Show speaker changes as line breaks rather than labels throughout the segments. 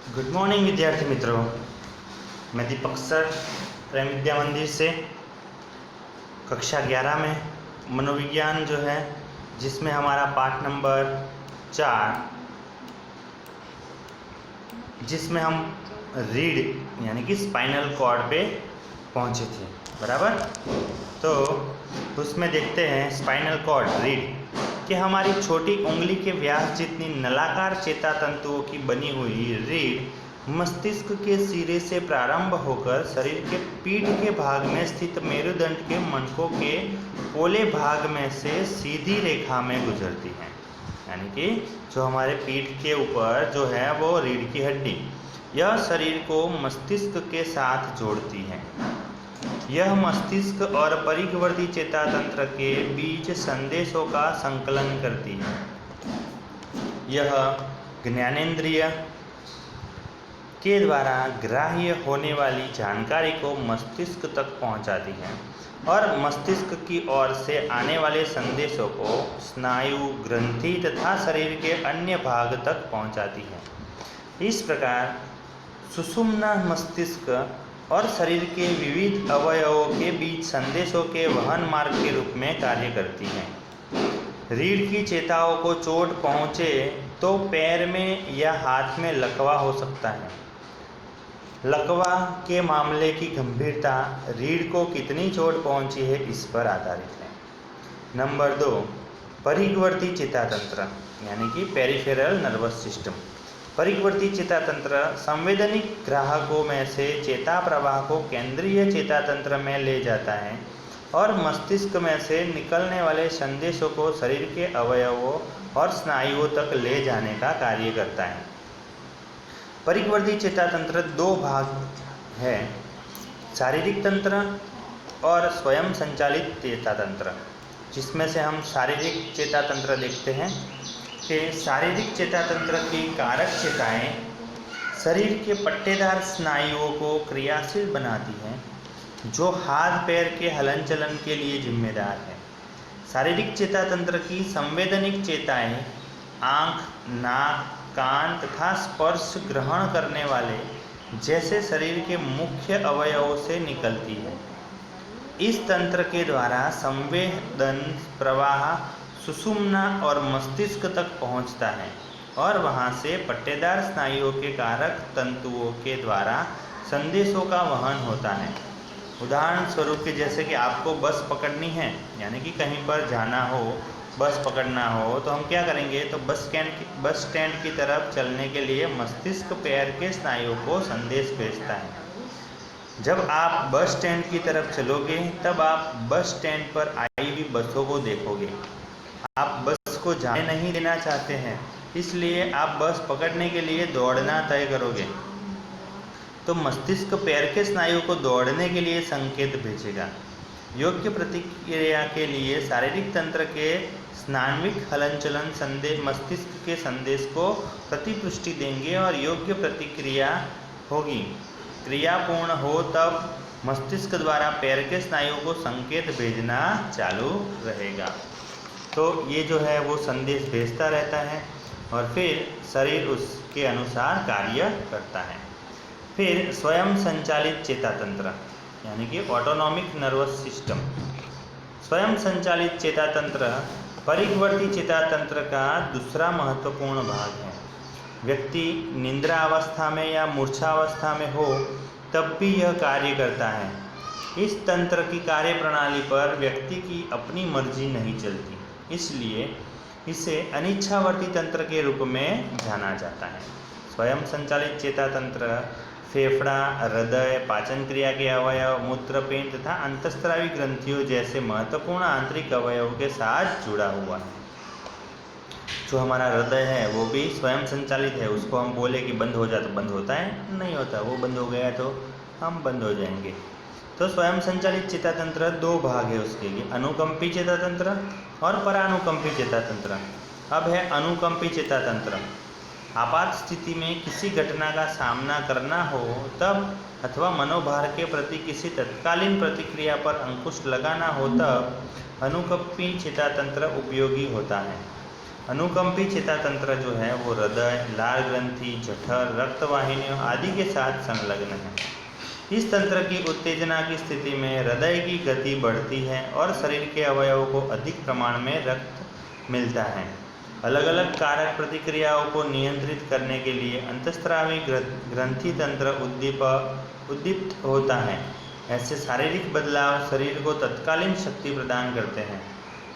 Good morning विद्यार्थी मित्रों। मैं दीपक सर प्रेम विद्या मंदिर से कक्षा 11 में मनोविज्ञान जो है जिसमें हमारा पाठ नंबर 4 जिसमें हम रीढ़ यानी कि स्पाइनल कॉर्ड पे पहुंचे थे, बराबर। तो उसमें देखते हैं स्पाइनल कॉर्ड रीढ़ कि हमारी छोटी उंगली के व्यास जितनी नलाकार चेता तंतुओं की बनी हुई रीढ़ मस्तिष्क के सिरे से प्रारंभ होकर शरीर के पीठ के भाग में स्थित मेरुदंड के मनकों के पोले भाग में से सीधी रेखा में गुजरती है। यानी कि जो हमारे पीठ के ऊपर जो है वो रीढ़ की हड्डी, यह शरीर को मस्तिष्क के साथ जोड़ती है। यह मस्तिष्क और परिवर्ती चेता तंत्र के बीच संदेशों का संकलन करती है। यह ज्ञानेंद्रिय के द्वारा ग्राह्य होने वाली जानकारी को मस्तिष्क तक पहुंचाती है और मस्तिष्क की ओर से आने वाले संदेशों को स्नायु, ग्रंथि तथा शरीर के अन्य भाग तक पहुंचाती है। इस प्रकार सुषुम्ना मस्तिष्क और शरीर के विविध अवयवों के बीच संदेशों के वहन मार्ग के रूप में कार्य करती है। रीढ़ की चेताओं को चोट पहुँचे तो पैर में या हाथ में लकवा हो सकता है। लकवा के मामले की गंभीरता रीढ़ को कितनी चोट पहुँची है इस पर आधारित है। नंबर 2, परिवर्ती चेता तंत्र यानी कि पेरिफेरल नर्वस सिस्टम। परिवर्ती चेता तंत्र संवैधानिक ग्राहकों में से चेता प्रवाह को केंद्रीय चेता तंत्र में ले जाता है और मस्तिष्क में से निकलने वाले संदेशों को शरीर के अवयवों और स्नायुओं तक ले जाने का कार्य करता है। परिवर्ती चेता तंत्र 2 भाग है, शारीरिक तंत्र और स्वयं संचालित चेता तंत्र। जिसमें से हम शारीरिक चेता तंत्र देखते हैं कि शारीरिक चेता तंत्र की कारक चेताएं शरीर के पट्टेदार स्नायुओं को क्रियाशील बनाती हैं जो हाथ पैर के हलन चलन के लिए जिम्मेदार है। शारीरिक चेता तंत्र की संवैधानिक चेताएं आँख, नाक, कान तथा स्पर्श ग्रहण करने वाले जैसे शरीर के मुख्य अवयवों से निकलती है। इस तंत्र के द्वारा संवेदन प्रवाह सुषुम्ना और मस्तिष्क तक पहुंचता है और वहां से पट्टेदार स्नायुओं के कारक तंतुओं के द्वारा संदेशों का वहन होता है। उदाहरण स्वरूप के जैसे कि आपको बस पकड़नी है, यानी कि कहीं पर जाना हो, बस पकड़ना हो, तो हम क्या करेंगे, तो बस स्टैंड की तरफ चलने के लिए मस्तिष्क पैर के स्नायुओं को संदेश भेजता है। जब आप बस स्टैंड की तरफ चलोगे तब आप बस स्टैंड पर आई हुई बसों को देखोगे। आप बस को जाने नहीं देना चाहते हैं, इसलिए आप बस पकड़ने के लिए दौड़ना तय करोगे। तो मस्तिष्क पैर के स्नायु को दौड़ने के लिए संकेत भेजेगा। योग्य प्रतिक्रिया के लिए शारीरिक तंत्र के स्नान्विक हलन चलन संदेश मस्तिष्क के संदेश को प्रतिपुष्टि देंगे और योग्य प्रतिक्रिया होगी। क्रिया पूर्ण हो तब मस्तिष्क द्वारा पैर के स्नायुओं को संकेत भेजना चालू रहेगा। तो ये जो है वो संदेश भेजता रहता है और फिर शरीर उसके अनुसार कार्य करता है। फिर स्वयं संचालित चेता तंत्र यानी कि ऑटोनॉमिक नर्वस सिस्टम। स्वयं संचालित चेता तंत्र परिवर्ती चेता तंत्र का दूसरा महत्वपूर्ण भाग है। व्यक्ति निद्रा अवस्था में या मूर्छावस्था में हो तब भी यह कार्य करता है। इस तंत्र की कार्य प्रणाली पर व्यक्ति की अपनी मर्जी नहीं चलती, इसलिए इसे अनिच्छावर्ती तंत्र के रूप में जाना जाता है। स्वयं संचालित चेता तंत्र फेफड़ा, हृदय, पाचन क्रिया के अवयव, मूत्रपिंड तथा अंतःस्रावी ग्रंथियों जैसे महत्वपूर्ण आंतरिक अवयवों के साथ जुड़ा हुआ है। जो हमारा हृदय है वो भी स्वयं संचालित है। उसको हम बोले कि बंद हो जा तो बंद होता है, नहीं होता। वो बंद हो गया तो हम बंद हो जाएंगे। तो स्वयं संचालित चेता तंत्र 2 भाग है उसके लिए, अनुकंपी चेता तंत्र और परानुकंपी चेता तंत्र। अब है अनुकंपी चेता तंत्र। आपात स्थिति में किसी घटना का सामना करना हो तब अथवा मनोभार के प्रति किसी तत्कालीन प्रतिक्रिया पर अंकुश लगाना हो तब अनुकंपी चेता तंत्र उपयोगी होता है। अनुकंपी चेतातंत्र जो है वो हृदय, लाल ग्रंथि, जठर, रक्तवाहिनियों आदि के साथ संलग्न है। इस तंत्र की उत्तेजना की स्थिति में हृदय की गति बढ़ती है और शरीर के अवयवों को अधिक प्रमाण में रक्त मिलता है। अलग अलग कारक प्रतिक्रियाओं को नियंत्रित करने के लिए अंतःस्रावी ग्रंथि तंत्र उद्दीप्त होता है। ऐसे शारीरिक बदलाव शरीर को तत्कालीन शक्ति प्रदान करते हैं।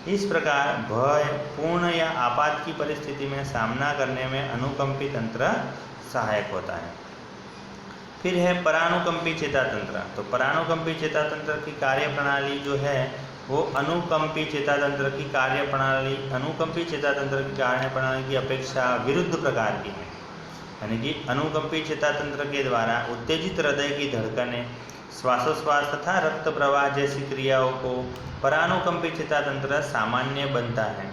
इस प्रकार भय, पूर्ण या आपात की परिस्थिति में सामना करने में अनुकंपी तंत्र सहायक होता है। फिर है परानुकंपी चेतातंत्र। तो परानुकंपी चेतातंत्र की कार्यप्रणाली जो है वो अनुकंपी चेतातंत्र की कार्यप्रणाली की अपेक्षा विरुद्ध प्रकार की है। यानी कि अनुकंपी चेतातंत्र के द्वारा उत्तेजित हृदय की धड़कनें, श्वासोश्वास तथा रक्त प्रवाह जैसी क्रियाओं को परानुकंपी चेतातंत्र सामान्य बनता है।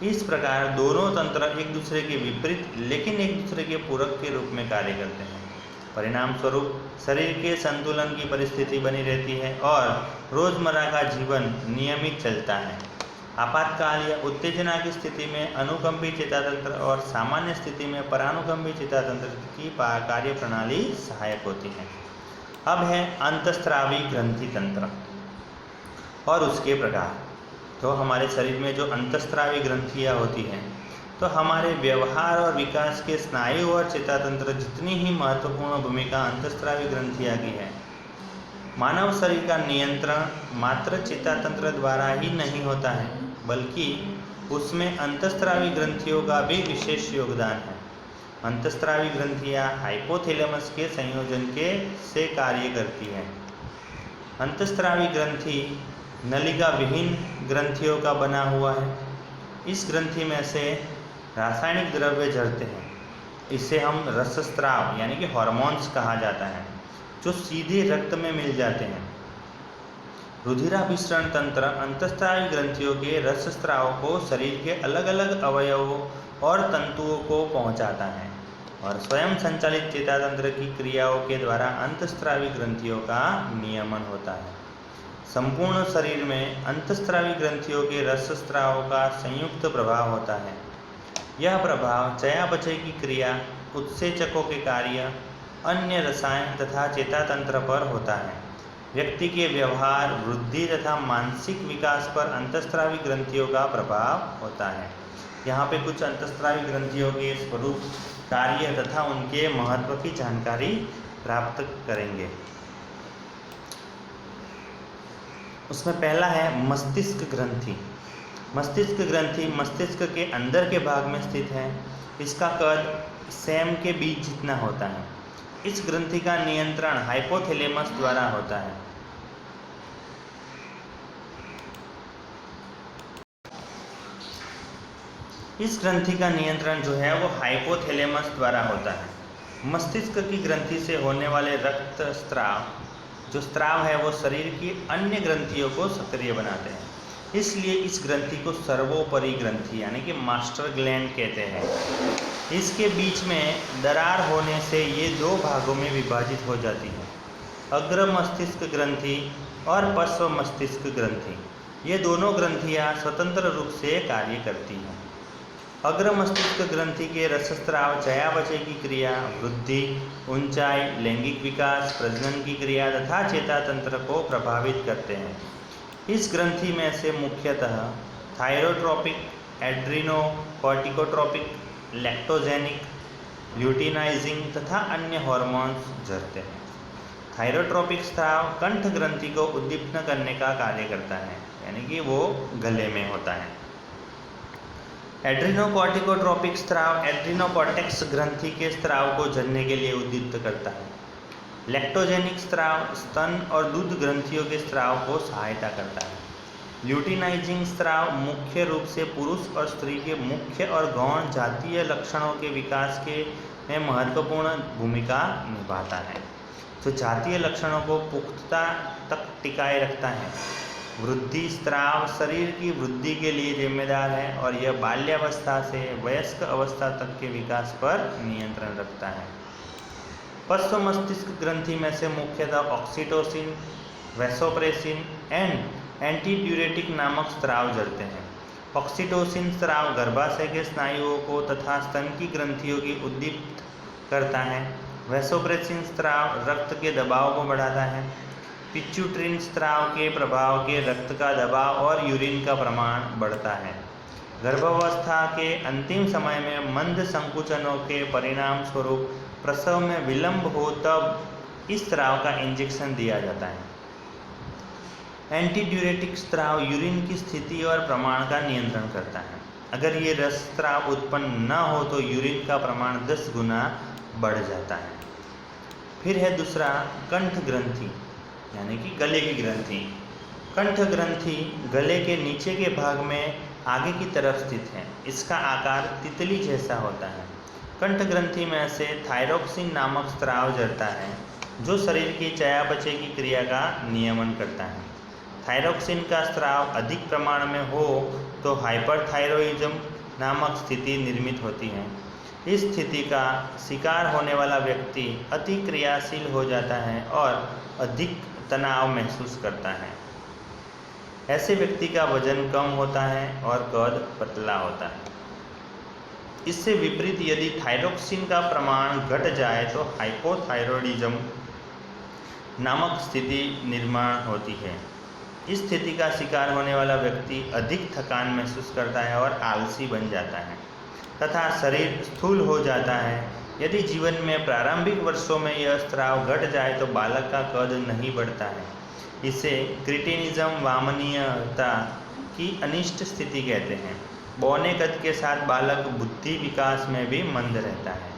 इस प्रकार दोनों तंत्र एक दूसरे के विपरीत लेकिन एक दूसरे के पूरक के रूप में कार्य करते हैं। परिणाम स्वरूप शरीर के संतुलन की परिस्थिति बनी रहती है और रोजमर्रा का जीवन नियमित चलता है। आपातकाल या उत्तेजना की स्थिति में अनुकंपी चेतातंत्र और सामान्य स्थिति में परानुकंपी चेतातंत्र की कार्यप्रणाली सहायक होती है। अब है अंतःस्रावी ग्रंथि तंत्र और उसके प्रकार। तो हमारे शरीर में जो अंतःस्रावी ग्रंथियाँ होती हैं, तो हमारे व्यवहार और विकास के स्नायु और चेतातंत्र जितनी ही महत्वपूर्ण भूमिका अंतःस्रावी ग्रंथियाँ की है। मानव शरीर का नियंत्रण मात्र चेतातंत्र द्वारा ही नहीं होता है, बल्कि उसमें अंतःस्रावी ग्रंथियों का भी विशेष योगदान है। अंतःस्रावी ग्रंथियाँ हाइपोथैलेमस के संयोजन से कार्य करती है। अंतःस्रावी ग्रंथि नलिका विहीन ग्रंथियों का बना हुआ है। इस ग्रंथि में से रासायनिक द्रव्य झरते हैं। इसे हम रसस्राव यानी कि हार्मोन्स कहा जाता है, जो सीधे रक्त में मिल जाते हैं। रुधिराभिसरण तंत्र अंतःस्रावी ग्रंथियों के रसस्राव को शरीर के अलग अलग अवयवों और तंतुओं को पहुंचाता है और स्वयं संचालित चेतातंत्र की क्रियाओं के द्वारा अंतःस्रावी ग्रंथियों का नियमन होता है। संपूर्ण शरीर में अंतःस्रावी ग्रंथियों के रसस्राव का संयुक्त प्रभाव होता है। यह प्रभाव चयापचय की क्रिया, उत्सेचकों के कार्य, अन्य रसायन तथा चेतातंत्र पर होता है। व्यक्ति के व्यवहार, वृद्धि तथा मानसिक विकास पर अंतःस्रावी ग्रंथियों का प्रभाव होता है। यहाँ पे कुछ अंतःस्रावी ग्रंथियों के स्वरूप, कार्य तथा उनके महत्व की जानकारी प्राप्त करेंगे। उसमें पहला है मस्तिष्क ग्रंथि। मस्तिष्क ग्रंथि मस्तिष्क के अंदर के भाग में स्थित है। इसका कद सेम के बीज जितना होता है। इस ग्रंथि का नियंत्रण हाइपोथैलेमस द्वारा होता है। इस ग्रंथि का नियंत्रण जो है वो हाइपोथैलेमस द्वारा होता है। मस्तिष्क की ग्रंथि से होने वाले रक्त स्राव, जो स्राव है वो शरीर की अन्य ग्रंथियों को सक्रिय बनाते हैं। इसलिए इस ग्रंथि को सर्वोपरि ग्रंथि यानी कि मास्टर ग्लैंड कहते हैं। इसके बीच में दरार होने से ये दो भागों में विभाजित हो जाती है, अग्र मस्तिष्क ग्रंथि और पश्व मस्तिष्क ग्रंथि। ये दोनों ग्रंथियाँ स्वतंत्र रूप से कार्य करती हैं। अग्र मस्तिष्क ग्रंथि के रसस्राव चयापचय की क्रिया, वृद्धि, ऊंचाई, लैंगिक विकास, प्रजनन की क्रिया तथा चेतातंत्र को प्रभावित करते हैं। इस ग्रंथि में से मुख्यतः थायरोट्रोपिक, एड्रीनोकॉर्टिकोट्रोपिक, लैक्टोजेनिक, ल्यूटिनाइजिंग तथा अन्य हार्मोन्स झरते हैं। थायरोट्रोपिक स्राव कंठ ग्रंथि को उद्दीपन करने का कार्य करता है, यानी कि वो गले में होता है। एड्रीनोकॉर्टिकोट्रोपिक स्राव एड्रीनोकॉर्टेक्स ग्रंथि के स्राव को झरने के लिए उद्दीप्त करता है। लैक्टोजेनिक स्राव स्तन और दूध ग्रंथियों के स्राव को सहायता करता है। ल्यूटिनाइजिंग स्राव मुख्य रूप से पुरुष और स्त्री के मुख्य और गौण जातीय लक्षणों के विकास में महत्वपूर्ण भूमिका निभाता है, जो जातीय लक्षणों को पुख्तता तक टिकाए रखता है। वृद्धि स्राव शरीर की वृद्धि के लिए जिम्मेदार है और यह बाल्यावस्था से वयस्क अवस्था तक के विकास पर नियंत्रण रखता है। पश्व मस्तिष्क ग्रंथि में से मुख्यतः ऑक्सीटोसिन, वैसोप्रेसिन एंड एंटीड्यूरेटिक नामक स्राव झरते हैं। ऑक्सीटोसिन स्राव गर्भाशय के स्नायुओं को तथा स्तन की ग्रंथियों की उद्दीप्त करता है। वैसोप्रेसिन स्राव रक्त के दबाव को बढ़ाता है। पिट्यूटरिन स्राव के प्रभाव के रक्त का दबाव और यूरिन का प्रमाण बढ़ता है। गर्भावस्था के अंतिम समय में मंद संकुचनों के परिणाम स्वरूप प्रसव में विलंब हो तब इस स्राव का इंजेक्शन दिया जाता है। एंटीड्यूरेटिक स्राव यूरिन की स्थिति और प्रमाण का नियंत्रण करता है। अगर ये रस स्राव उत्पन्न न हो तो यूरिन का प्रमाण 10 गुना बढ़ जाता है। फिर है दूसरा कंठ ग्रंथि यानी कि गले की ग्रंथि। कंठ ग्रंथि गले के नीचे के भाग में आगे की तरफ स्थित है। इसका आकार तितली जैसा होता है। कंठ ग्रंथि में से थायरोक्सिन नामक स्राव झरता है जो शरीर की चयापचय की क्रिया का नियमन करता है। थायरोक्सिन का स्राव अधिक प्रमाण में हो तो हाइपरथायरॉइडिज्म नामक स्थिति निर्मित होती है। इस स्थिति का शिकार होने वाला व्यक्ति अति क्रियाशील हो जाता है और अधिक तनाव महसूस करता है। ऐसे व्यक्ति का वजन कम होता है और कद पतला होता है। इससे विपरीत यदि थायरोक्सिन का प्रमाण घट जाए तो हाइपोथायरॉइडिज्म नामक स्थिति निर्माण होती है। इस स्थिति का शिकार होने वाला व्यक्ति अधिक थकान महसूस करता है और आलसी बन जाता है तथा शरीर स्थूल हो जाता है। यदि जीवन में प्रारंभिक वर्षों में यह स्राव घट जाए तो बालक का कद नहीं बढ़ता है। इसे क्रिटिनिज्म वामनीयता की अनिष्ट स्थिति कहते हैं। बौने कद के साथ बालक बुद्धि विकास में भी मंद रहता है।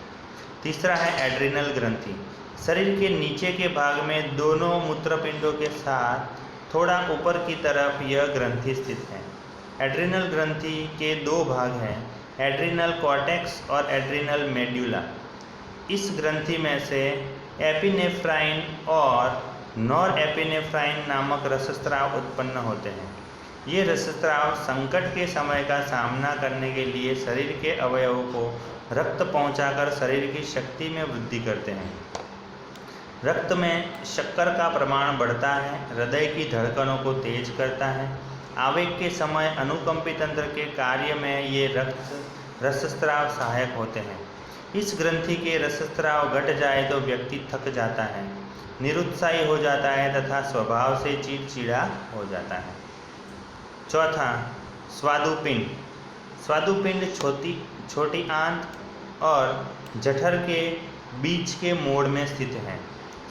तीसरा है एड्रिनल ग्रंथि। शरीर के नीचे के भाग में दोनों मूत्रपिंडों के साथ थोड़ा ऊपर की तरफ यह ग्रंथि स्थित है। एड्रिनल ग्रंथि के 2 भाग हैं, एड्रिनल कॉर्टेक्स और एड्रिनल मेड्यूला। इस ग्रंथि में से एपिनेफ्राइन और नॉरएपिनेफ्राइन नामक रसस्राव उत्पन्न होते हैं। ये रसस्राव संकट के समय का सामना करने के लिए शरीर के अवयवों को रक्त पहुंचाकर शरीर की शक्ति में वृद्धि करते हैं। रक्त में शक्कर का प्रमाण बढ़ता है, हृदय की धड़कनों को तेज करता है। आवेग के समय अनुकंपी तंत्र के कार्य में ये रसस्राव सहायक होते हैं। इस ग्रंथि के रसस्राव घट जाए तो व्यक्ति थक जाता है, निरुत्साही हो जाता है तथा स्वभाव से चिड़चिड़ा हो जाता है। चौथा, स्वादुपिंड। स्वादुपिंड छोटी आंत और जठर के बीच के मोड़ में स्थित है।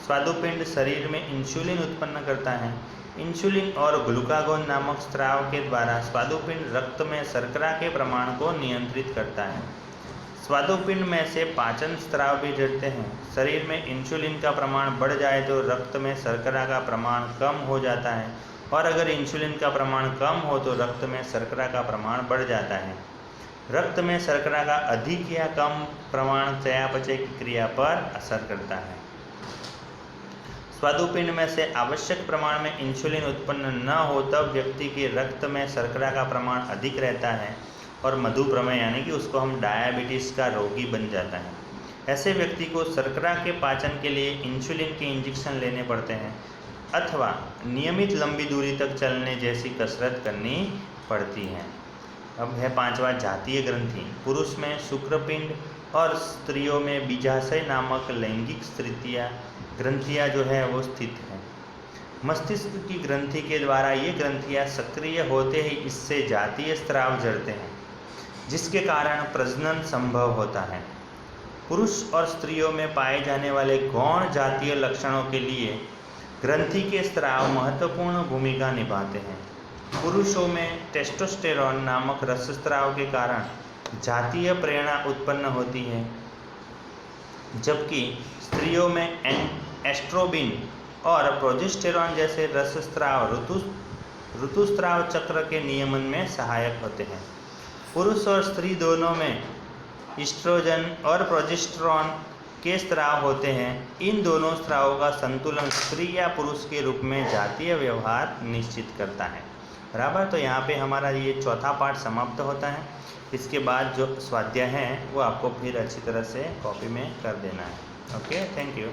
स्वादुपिंड शरीर में इंसुलिन उत्पन्न करता है। इंसुलिन और ग्लूकागोन नामक स्राव के द्वारा स्वादुपिंड रक्त में शर्करा के प्रमाण को नियंत्रित करता है। स्वादुपिंड में से पाचन स्राव भी झरते हैं। शरीर में इंसुलिन का प्रमाण बढ़ जाए तो रक्त में शर्करा का प्रमाण कम हो जाता है और अगर इंसुलिन का प्रमाण कम हो तो रक्त में शर्करा का प्रमाण बढ़ जाता है। रक्त में शर्करा का अधिक या कम प्रमाण चयापचय की क्रिया पर असर करता है। स्वादुपिंड में से आवश्यक प्रमाण में इंसुलिन उत्पन्न न हो तब व्यक्ति के रक्त में शर्करा का प्रमाण अधिक रहता है और मधुप्रमेह यानी कि उसको हम डायबिटीज़ का रोगी बन जाता है। ऐसे व्यक्ति को शर्करा के पाचन के लिए इंसुलिन के इंजेक्शन लेने पड़ते हैं अथवा नियमित लंबी दूरी तक चलने जैसी कसरत करनी पड़ती है। अब है 5वां, जातीय ग्रंथि। पुरुष में शुक्रपिंड और स्त्रियों में बीजाशय नामक लैंगिक ग्रंथियाँ जो है वो स्थित है। मस्तिष्क की ग्रंथि के द्वारा ये ग्रंथियाँ सक्रिय होते ही इससे जातीय स्राव झरते हैं जिसके कारण प्रजनन संभव होता है। पुरुष और स्त्रियों में पाए जाने वाले गौण जातीय लक्षणों के लिए ग्रंथि के स्राव महत्वपूर्ण भूमिका निभाते हैं। पुरुषों में टेस्टोस्टेरोन नामक रसस्राव के कारण जातीय प्रेरणा उत्पन्न होती है, जबकि स्त्रियों में एस्ट्रोबिन और प्रोजेस्टेरॉन जैसे रसस्राव ऋतुस्राव चक्र के नियमन में सहायक होते हैं। पुरुष और स्त्री दोनों में ईस्ट्रोजन और प्रोजेस्टेरॉन के स्राव होते हैं। इन दोनों स्रावों का संतुलन स्त्री या पुरुष के रूप में जातीय व्यवहार निश्चित करता है। बराबर। तो यहाँ पे हमारा ये चौथा पार्ट समाप्त होता है। इसके बाद जो स्वाध्याय हैं वो आपको फिर अच्छी तरह से कॉपी में कर देना है। Okay, thank you.